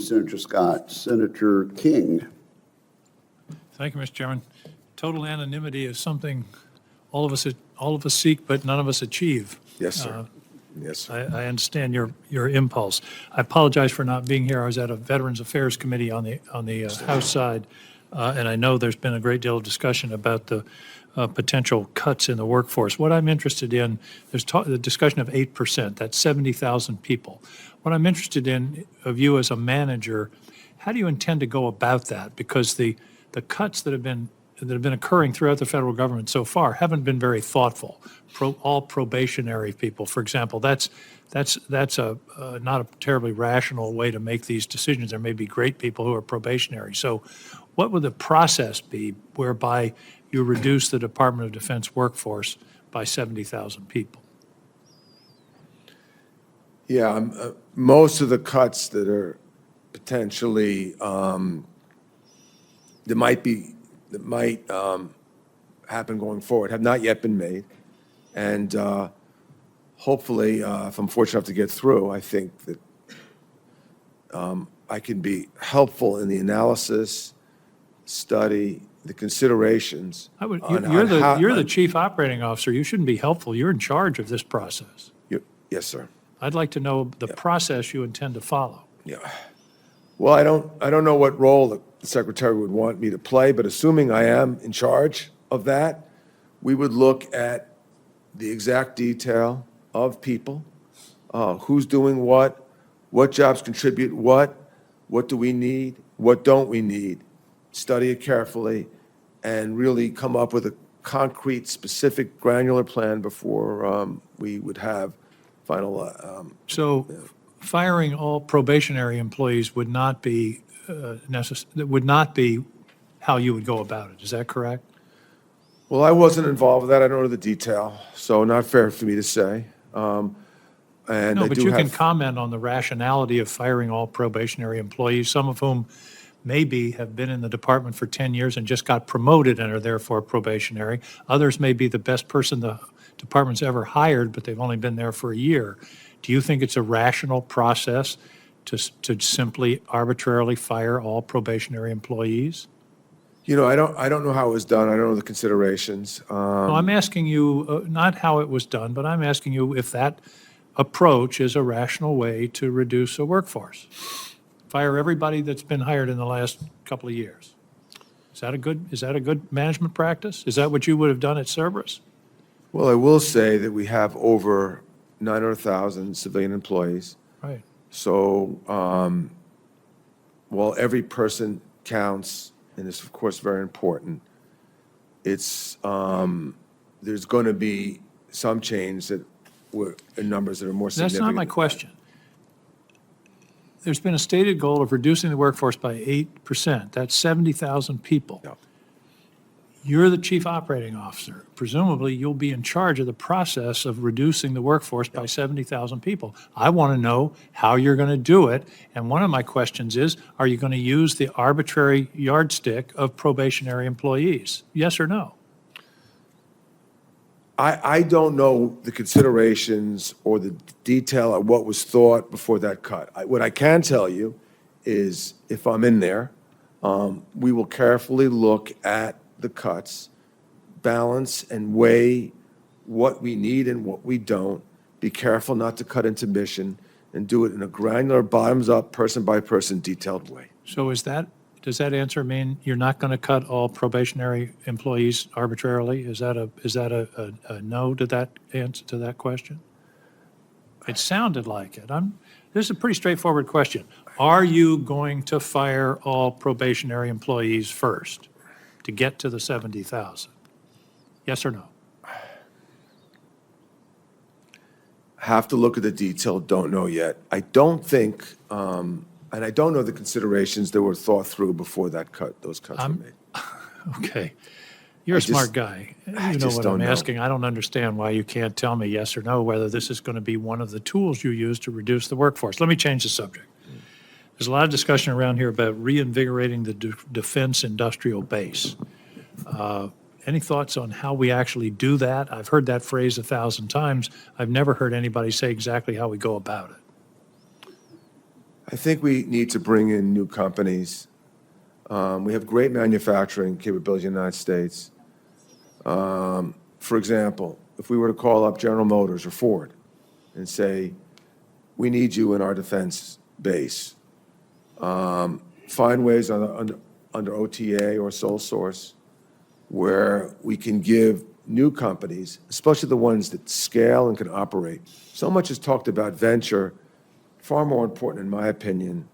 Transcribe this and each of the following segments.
Senator Scott. Senator King. Thank you, Mr. Chairman. Total anonymity is something all of us seek, but none of us achieve. Yes, sir. Yes, sir. I understand your impulse. I apologize for not being here. I was at a Veterans Affairs Committee on the House side, and I know there's been a great deal of discussion about the potential cuts in the workforce. What I'm interested in, there's the discussion of 8%, that's 70,000 people. What I'm interested in of you as a manager, how do you intend to go about that? Because the cuts that have been occurring throughout the federal government so far haven't been very thoughtful. All probationary people, for example, that's a not a terribly rational way to make these decisions. There may be great people who are probationary. So what would the process be whereby you reduce the Department of Defense workforce by 70,000 people? Yeah, most of the cuts that are potentially that might happen going forward have not yet been made, and hopefully, if I'm fortunate enough to get through, I think that I can be helpful in the analysis, study, the considerations. You're the chief operating officer. You shouldn't be helpful. You're in charge of this process. Yes, sir. I'd like to know the process you intend to follow. Yeah. Well, I don't know what role the secretary would want me to play, but assuming I am in charge of that, we would look at the exact detail of people, who's doing what jobs contribute what do we need, what don't we need, study it carefully, and really come up with a concrete, specific, granular plan before we would have final. So firing all probationary employees would not be would not be how you would go about it. Is that correct? Well, I wasn't involved with that. I don't know the detail, so not fair for me to say. And No, I but do you have, can comment on the rationality of firing all probationary employees, some of whom maybe have been in the department for 10 years and just got promoted and are therefore probationary. Others may be the best person the department's ever hired, but they've only been there for a year. Do you think it's a rational process to simply arbitrarily fire all probationary employees? You know, I don't know how it was done. I don't know the considerations. No, I'm asking you not how it was done, but I'm asking you if that approach is a rational way to reduce a workforce. Fire everybody that's been hired in the last couple of years. Is that a good management practice? Is that what you would have done at Cerberus? Well, I will say that we have over 900,000 civilian employees. Right. So while every person counts, and it's of course very important, it's there's going to be some change that in numbers that are more significant. That's not my question. There's been a stated goal of reducing the workforce by 8%. That's 70,000 people. Yeah. You're the chief operating officer. Presumably, you'll be in charge of the process of reducing the workforce by 70,000 people. I want to know how you're going to do it. And one of my questions is, are you going to use the arbitrary yardstick of probationary employees? Yes or no? I don't know the considerations or the detail of what was thought before that cut. What I can tell you is if I'm in there, we will carefully look at the cuts, balance and weigh what we need and what we don't, be careful not to cut into mission, and do it in a granular, bottoms-up, person-by-person, detailed way. So does that answer mean you're not going to cut all probationary employees arbitrarily? Is that a no to that answer to that question? It sounded like it. This is a pretty straightforward question. Are you going to fire all probationary employees first to get to the 70,000? Yes or no? Have to look at the detail, don't know yet. I don't think, and I don't know the considerations that were thought through before those cuts were made. Okay. You're a smart guy. You know what I'm asking. I don't understand why you can't tell me yes or no whether this is going to be one of the tools you use to reduce the workforce. Let me change the subject. There's a lot of discussion around here about reinvigorating the defense industrial base. Any thoughts on how we actually do that? I've heard that phrase 1,000 times. I've never heard anybody say exactly how we go about it. I think we need to bring in new companies. We have great manufacturing capability in the United States. For example, if we were to call up General Motors or Ford and say, we need you in our defense base, find ways under OTA or sole source where we can give new companies, especially the ones that scale and can operate. So much is talked about venture. Far more important, in my opinion,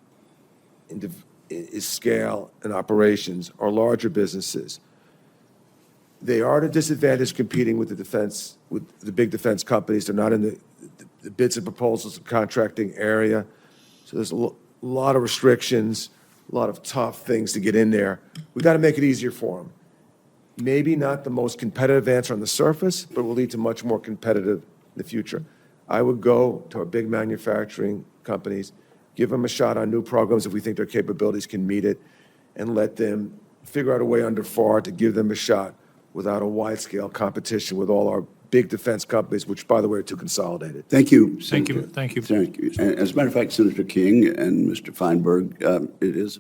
is scale and operations or larger businesses. They are at a disadvantage competing with the big defense companies. They're not in the bids and proposals and contracting area. So there's a lot of restrictions, a lot of tough things to get in there. We got to make it easier for them. Maybe not the most competitive answer on the surface, but will lead to much more competitive in the future. I would go to our big manufacturing companies, give them a shot on new programs if we think their capabilities can meet it, and let them figure out a way under FAR to give them a shot without a wide-scale competition with all our big defense companies, which, by the way, are too consolidated. Thank you, Thank you. Senator. Thank you. Thank you. And as a matter of fact, Senator King and Mr. Feinberg, it is